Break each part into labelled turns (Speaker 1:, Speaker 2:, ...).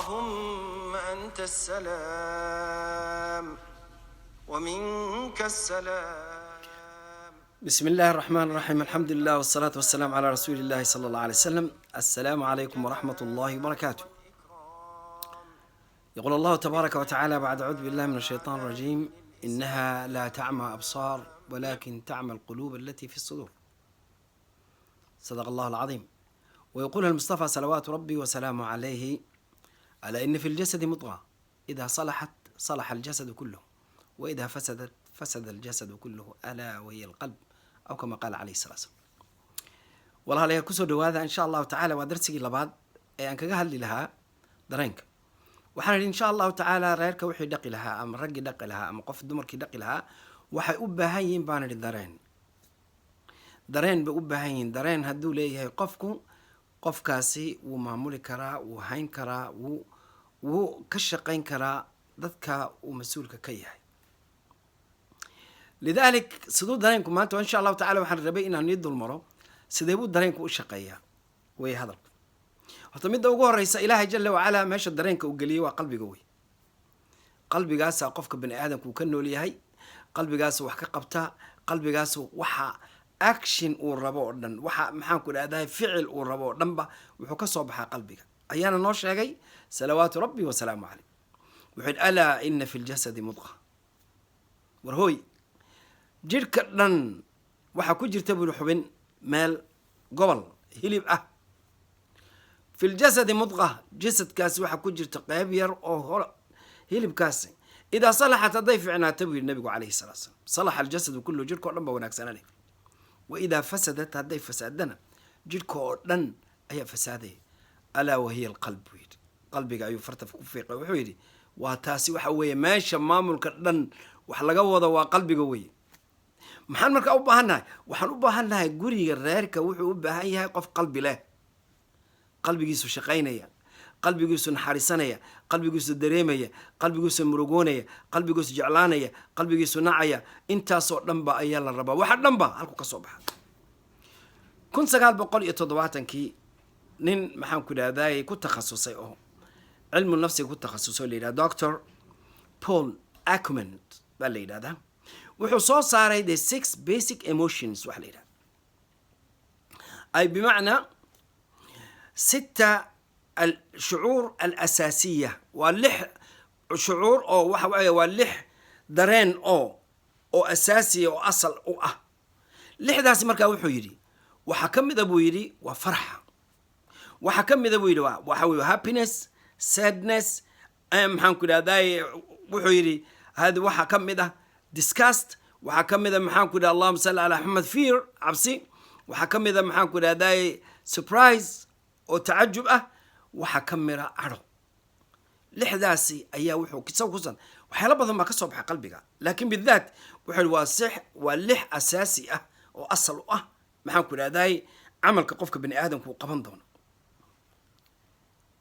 Speaker 1: اللهم أنت السلام ومنك السلام.
Speaker 2: بسم الله الرحمن الرحيم. الحمد لله والصلاة والسلام على رسول الله صلى الله عليه وسلم. السلام عليكم ورحمة الله وبركاته. يقول الله تبارك وتعالى بعد أعوذ بالله من الشيطان الرجيم: إنها لا تعمى أبصار ولكن تعمى القلوب التي في الصدور. صدق الله العظيم. ويقول المصطفى صلوات ربي وسلامه عليه: ألا إن في الجسد مضغة إذا صلحت صلح الجسد كله وإذا فسدت فسد الجسد كله ألا وهي القلب، أو كما قال عليه الصلاة والسلام. والله لا يكسر هذا إن شاء الله تعالى ودرسي لبعض أن كجهل لها درينك وحنا إن شاء الله تعالى غيرك وحي دق لها أم رجع دق لها أم قف دمرك دق لها وحي أبهين بان الدرين درين بأبهين درين هدو ليه قفكم قف كاسي ومعمول كرا وهين كرا وكشقين كرا ذاتك ومسؤولك كيه. لذلك صدور درينكم ما أنتوا إن شاء الله تعالى وحنا ربينا ندو المرة سديبود درينكم الشقية وهي هذا. وتمد وجوه الرئيس إلهي جل وعلا ماشى درينك وقليه وقلبي قوي. قلبي قاس قفك بني آدم وكنه ليهي قلبي قاس وحكي قبته قلبي قاس وحا أكشن والربو دن وحا محاكل هذا فعل والربو دنبه وحكي صبح قلبك أيانا نوش جاي صلوات ربي وسلامه عليه. وحد ألا إن في الجسد مضغة ورهوي جيرك دن وحا كجر تبو حبن مال قبل هليب في الجسد مضغة جسد كاس وحا كجر تقابير أو هليب كاس إذا صلحت الضيف عنا تبوي النبي عليه الصلاة والسلام صلح الجسد كله جيرك دن بوناك سنة. وإذا فسدت الضيف فسدنا جيرك دن أي فساده ألا وهي القلب ويد قلبك أيو فرتف كفيق وحويدي وتاسي وحوي ماشى مامولك دن وحلقة وضا وقلبك وي محن مركا u baahannahay waxaan u baahannahay guriga reerka wuxuu u baahan yahay qof qalbi leh qalbigiisu shaqaynaya qalbigiisu naxariisanaya qalbigiisu dareemaya qalbigiisu murugoonaya qalbigiisu jeclaanaya qalbigiisu nacaya intaas oo dhanba ayaa la rabaa waxa dhanba halku ka soo baxa 1970kii nin maxaan ku dhahday ku takhasusay oo cilmu nafsiga ku takhasusay leeyahay Dr. Paul Ekman baa leeyahay wuxuu soo saaray the 6 basic emotions wax la yiraahdo ay بمعنى 6 الشعور الأساسية واللح شعور أو واحد واللح درين أو أساسي أو أصل أو لح داس مركا وحيري وحكم ذا بويري وفرحة وحكم ذا بويري وحوي happiness sadness محنكو داي وحيري هذا وحكم ذا disgust وحكم ذا محنكو دا اللهم صل على محمد fear عبسي وحكم ذا محنكو داي surprise أو تعجب وحكم ذا عرو لحداسي أيها وحو كسو كسن وحيلا بضم ما كسو بحق قلبك لكن بالذات وحو الواسح واللح أساسي وأصل محنكو داي عمل كقفك بني آدم كو قبن دون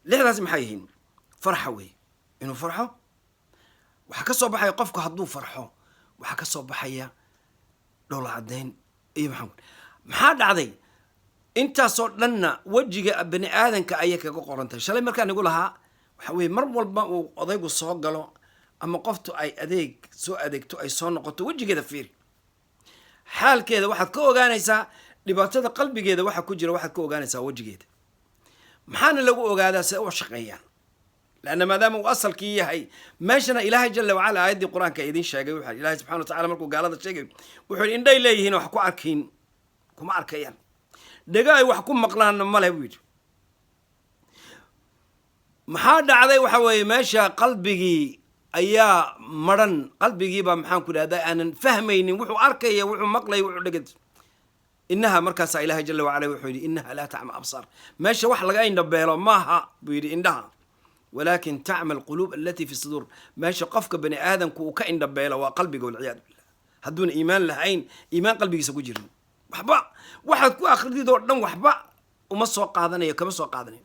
Speaker 2: لحداسي محايهين فرحوي إنه فرحه وحكسو بحي قفك هدو فرحه وحكسو بحي دول عدين إيه محمد عدي انت صوت لنا وجهك بني آدم كأيك قرنت شلي مركان يقولها وحوي مر والبا أضيق الصوت قالوا أما قفتوا أي أديك سو أديكتوا أي صون قطوا وجهك كذا فير حال كذا واحد كو جانيسا لبعتها قلبي كذا واحد كجرا واحد كو جانيسا وجهك كذا محان لو هذا سوى شقيان لأن ما دام وصل كي هي ماشنا إلهي جل وعلا آيات القرآن كأيدين شيء وحي إلهي سبحانه وتعالى مركو قال هذا الشيء وحي إن ده إليه هنا وحكوا أركين كم أركيان دقاي وحكم مقلان ما له ويد محاد علي وحوي ماشى قلبي أيا مرن قلبي بمحان كل هذا أنا فهميني وحو أركي وحو مقلي وحو لقد إنها مركز إلهي جل وعلا وحيدي إنها لا تعمى أبصار ماشى وح لقاين دبيرة ماها بيدي إنها ولكن تعمى القلوب التي في الصدور ماشى قفك بني آدم كأين دبيرة وقلبي والعياذ بالله هدون إيمان لهين إيمان قلبي يسوي وحبا واحد كو آخر دي دور دم وحبا وما سوق قاضني كما سوق قاضني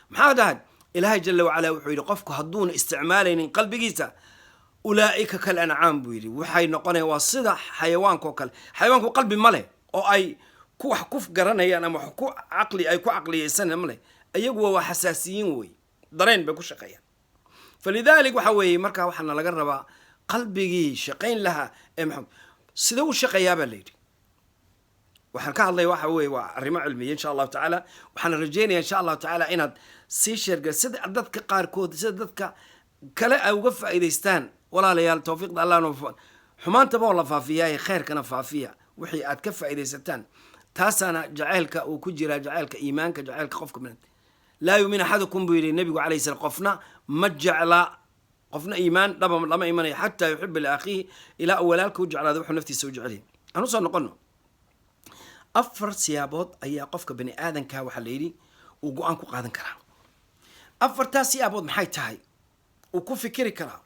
Speaker 2: محمد هاد إلهي جل وعلا وحيد قفك هدون استعمالين قلب جيسا أولئك كالأنعام بيري وحي نقونه وصدح حيوان كوكل حيوان كو قلب ملي أو أي كو حكوف قرنا يعني أما حكو عقلي أي كو عقلي سنة ملي أيقوا وحساسيين وي dareen bay ku shaqeeyaan falidalik waxa weeye markaa waxaana laga rabaa qalbigii shaqayn lahaa ee maxamed sida u shaqeeyaa baa layidhi waxaan ka hadlaya waxa weeye waa arrimo cilmiya insha allahu tacaala waxaana rajeynaya insha allahu tacaala inaad sii sheergal sida dadka qaarkood sida dadka kale ay uga faa'iidaystaan walaalayaal tawfiiqda allahna xumaantaba oo la faafiyaaye khayrkana faafiya wixii aad ka faa'iidaysataan taasaana jacaylka uu ku jiraa jacaylka iimaanka jacaylka qofka min laa yuumin axadukum buu yidhi nebigu calayhi salaam qofna ma jecla qofna iimaan dhaba lama imanayo xataa yuxiba liakhiihi ilaa uu walaalka u jeclaado wuxuu naftiisa u jecel yahay aan usoo noqono 4 siyaabood ayaa qofka bani aadanka waxaa la yidhi uu go-aan ku qaadan karaa 4taas siyaabood maxay tahay uu ku fikiri karaa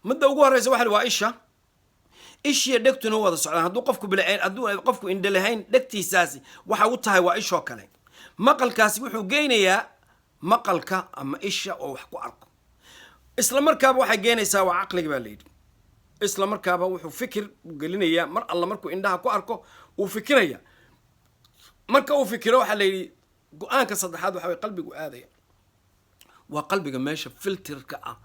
Speaker 2: midda ugu horeysa waxa waa isha ishiya dhegtuna wada socdaan hadduu qofku indhe lahayn dhegtiisaasi waxa u tahay waa ishoo kale maqalkaasi wuxuu geynayaa maqalka ama isha oo wax ku arko isla markaaba waxay geenaysaa waa caqliga baa layidhi isla markaaba wuxuu fikir gelinayaa mar alla markuu indhaha ku arko uu fikiraya marka uu fikiro waxaa layidhi go-aanka saddexaad waxa way qalbigu aadaya waa qalbiga meesha filterka ah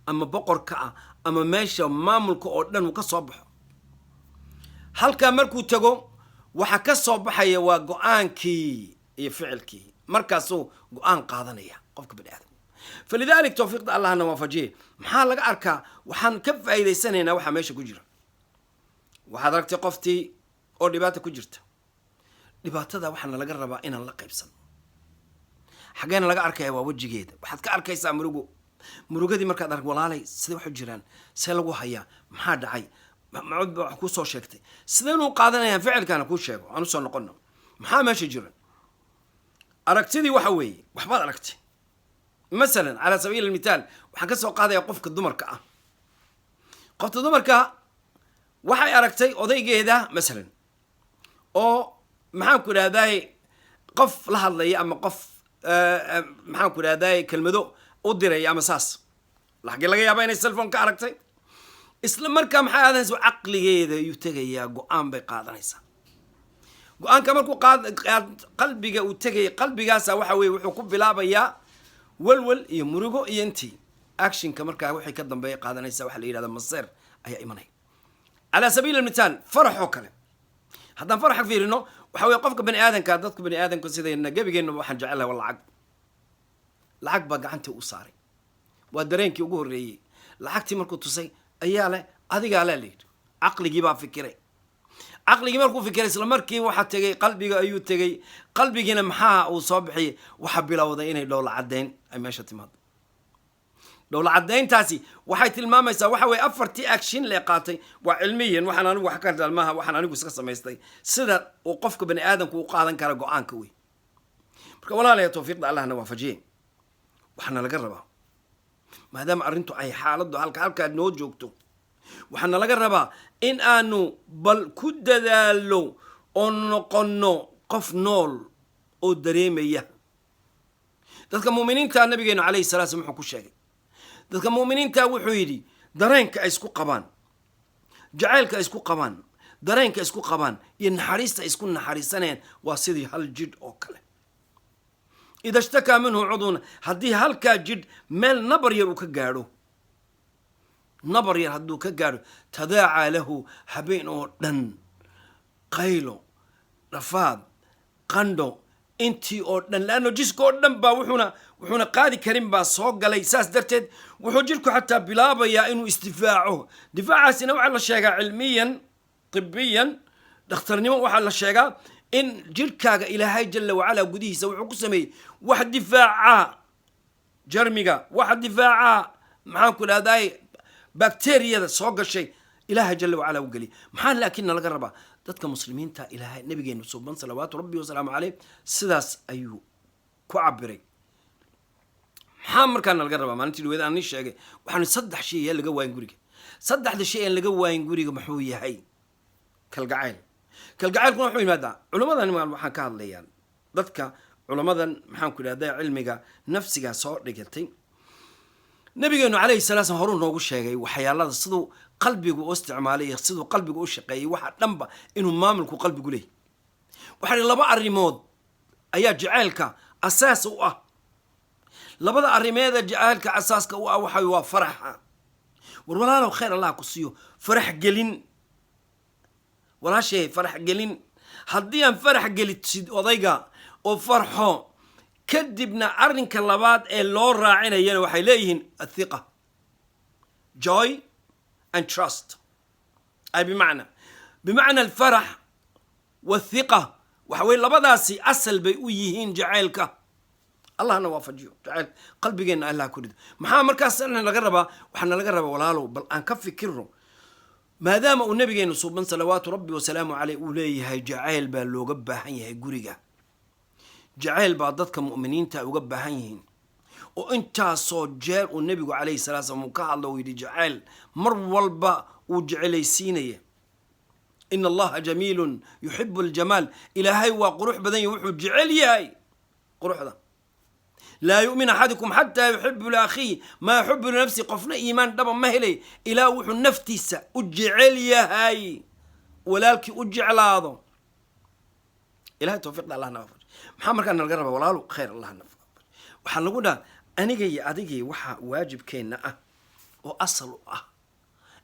Speaker 2: ama boqorka ah ama meesha maamulka oo dhan uu ka soo baxo halkaa markuu tago waxa ka soo baxaya waa go-aankii iyo ficilkii markaasuu go-aan qaadanaya qofka bani aadam falidalik tawfiiqda allahna waafajiye maxaa laga arkaa waxaan ka faa'iidaysanaynaa waxaa meesha ku jira waxaad aragtay qoftii oo dhibaata ku jirta dhibaatada waxaana laga rabaa inaan la qaybsano xageena laga arkaya waa wejigeeda waxaad ka arkaysaa murugadii markaad arag walaalay sida wax u jiraan see lagu hayaa maxaa dhacay macud ba wax kuu soo sheegtay sidaynu u qaadanayaan ficilkaana kuu sheego aan usoo noqono maxaa meesha jira aragtidii waxa weeye waxbaad aragtay masalan calaa sabiili almithaal waxaan ka soo qaadaya qofka dumarka ah qofta dumarka waxay aragtay odaygeeda masalan oo maxaan ku idhahdaay qof la hadlaya ama qof maxaan ku idhahdaay kelmado u diraya ama saas lagii laga yaaba inay cellphone ka aragtay isla markaa maxay aadanaysa caqligeeda ayuu tegayaa go-aan bay qaadanaysaa go-aanka markuu qalbiga uu tegaya qalbigaasa waxa weye wuxuu ku bilaabayaa walwal iyo murugo iyo intii actionka markaa wixii ka dambeeya qaadanaysa waxa la yidhahda maseer ayaa imanaya calaa sabiili almithaal farax oo kale haddaan faraxa fiirino waxa weye qofka bani aadanka dadka bani aadanku sidayna gebigeennaba waxaan jecelahay waa lacag baa gacanta u saaray waa dareenkii ugu horreeyey lacagtii markuu tusay ayaa leh adigaa le layidhi caqligii baa fikiray caqligii markuu fikiray isla markii waxaa tegay qalbiga ayuu tegay qalbigiina maxaa uu soo bixiyay waxaa bilowday inay dhowla caddayn ay meesha timaado dhowla caddayntaasi waxay tilmaamaysaa waxa weye 4tii action lee qaatay waa cilmiyan waxaan anigu wax ka dalmaha waxaan anigu iska samaystay sida uu qofka bani aadamku u qaadan kara go-aanka wey marka walaalaya tawfiiqda allahna waafajiye waxaana laga rabaa maadaama arrintu ay xaaladdu halkaa noo joogto waxaana laga rabaa in aanu bal ku dadaalo oo noqono qof nool oo dareemaya dadka mu'miniinta nabigeenu calayhi salaatu wasallam wuxuu ku sheegay dadka mu'miniinta wuxuu yidhi dareenka ay isku qabaan jacaylka ay isku qabaan dareenka isku qabaan iyo naxariista ay isku naxariisaneen waa sidii hal jidh oo kale ida shtakaa minhu cudun haddii halkaa jidh meel nabar yar uu ka gaadho nabar yar hadduu ka gaadho tadaacaa lahu habeen oo dhan qaylo dhafaad qandho intii oo dhan laanno jiska oo dhan baa wuxuuna qaadi karin baa soo galay saas darteed wuxuu jidhku xataa bilaabayaa inuu isdifaaco difaacaasina waxaa la sheegaa cilmiyan طبيا dhakhtarnimo waxaa la sheegaa in jirkaaga ilaahay jalla wacala gudihiisa wuxuu ku sameeyey wax difaaca jarmiga wax difaaca maxaan ku dhahday bakteeriyada soo gashay ilaahay jalla wacala u geliy maxaa laakiin laga rabaa dadka muslimiinta ilaahay nabigeenu subhan salawaatu rabbi wasalaamu calayh sidaas ayuu ku cabiray maxaa markaana laga rabaa maalintii dhaweed aan ii sheegay waxaan 3 shay laga waayin guriga 3 shay aan laga waayin guriga muxuu yahay kalgacaylkuna wuxuu yimaadaa culamadan waxaan ka hadlayaan dadka culamadan maxaan ku idhahdaa cilmiga nafsiga soo dhigatay nabigeenu calayhi salaam horuu noogu sheegay waxyaalada siduu qalbigu u isticmaalay iyo siduu qalbigu u shaqeeyay waxa dhanba inuu maamulku qalbigu leeyahay waxaa 2 arrimood ayaa jacaylka asaas u ah labada arrimeeda jacaylka asaaska u ah waxa waa faraxa war walaalow khayr allah ku siiyo farax gelin walaashay farax gelin haddii aan farax gelitid odayga oo farxo kadibna arrinka labaad ee loo raacinayana waxay leeyihiin athiqa joy and trust ay bimacna alfarax wathiqa waxa weye labadaasi asal bay u yihiin jacaylka allahna waafajiyo jacayl qalbigeenna allah ku rido maxaa markaas laga rabaa waxaana laga rabaa walaalow bal aan ka fikirno maadaama uu nabigeenu suuban salawaatu rabbi wasalaamu caleyh uu leeyahay jacayl baa looga baahan yahay guriga jacayl baa dadka mu'miniinta uga baahan yihiin oo intaasoo jeer uu nebigu calayhi salatu salaam uu ka hadlo uu yidhi jacayl mar walba uu jecelaysiinaya ina allaha jamiilun yuxibu aljamaal ilaahay waa qurux badan yahy wuxuu jecel yahay quruxda laa yu'min axadukum xataa yuxibu liakhiihi maa yuxibu linafsi qofna iimaan dhaba ma helay ilaa wuxuu naftiisa u jecel yahay walaalkii u jeclaado ilahay tawfiiqda allah naafaj maxaa markaa nalaga rabaa walaalo khayr allah naafaj waxaa lagu dhaha aniga iyo adigii waxaa waajibkeenna ah oo asal u ah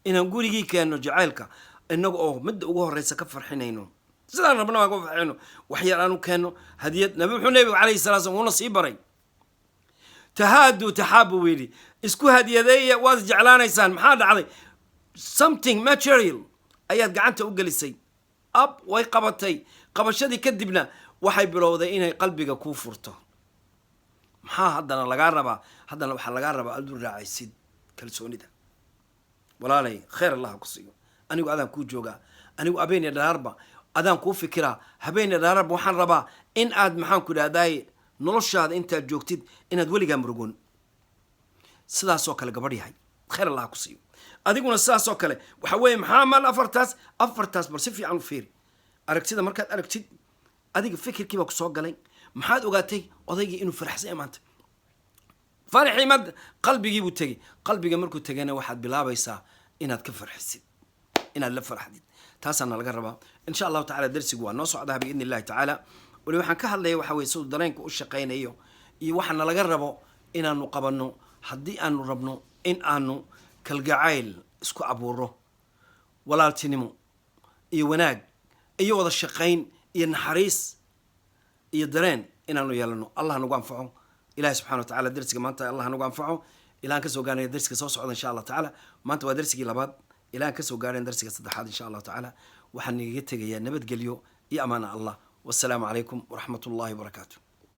Speaker 2: inaan gurigii keenno jacaylka inaga oo midda ugu horeysa ka farxinayno sidaan rabna waan ka farxino waxyar aan u keenno hadiyad wuxuu nabigu calayhi salatu salaam uuna sii baray tahaadu taxaabu buu yidhi isku hadiyadeeya waad jeclaanaysaan maxaa dhacday something material ayaad gacanta u gelisay ab way qabatay qabashadii kadibna waxay bilowday inay qalbiga kuu furto maxaa haddana lagaa rabaa haddana waxaa lagaa rabaa aad u raacaysid kalsoonida walaalay khayr allah ku siiyo anigu adaan kuu joogaa anigu habeenya dharaarba adaan kuu fikiraa habeenya dharaarba waxaan rabaa in aad maxaan ku idhahdaay noloshaada intaad joogtid inaad weligaa murugoon sidaasoo kale gabadh yahay khayr allah ku siiyo adiguna sidaasoo kale waxa weeye maxaa maal afartaas bal si fiican u fiiri aragtida markaad aragtid adiga fikirkiibaa ku soo galay maxaad ogaatay odaygii inuu faraxsan maanta farxii mad qalbigiibuu tegey qalbiga markuu tegayna waxaad bilaabaysaa inaad ka farxisid inaad la farxdid taasaana laga rabaa insha allahu tacala darsigu waa noo socdaa biidni illahi tacaala wali waxaan ka hadlaya waxa weye siduu dareenka u shaqaynayo iyo waxaana laga rabo inaanu qabanno haddii aanu rabno in aanu kalgacayl isku abuuro walaaltinimo iyo wanaag iyo wada shaqayn iyo naxariis iyo dareen inaanu yeelano allah nagu anfaco ilahi subxana wa tacala darsiga maanta allah nagu anfaco ilaan kasoo gaarnaya darsiga soo socda insha allah tacaala maanta waa darsigii labaad ilaan kasoo gaareen darsiga saddexaad insha allahu tacaala waxaan igaga tegayaa nabadgelyo iyo amaana allah والسلام عليكم ورحمة الله وبركاته.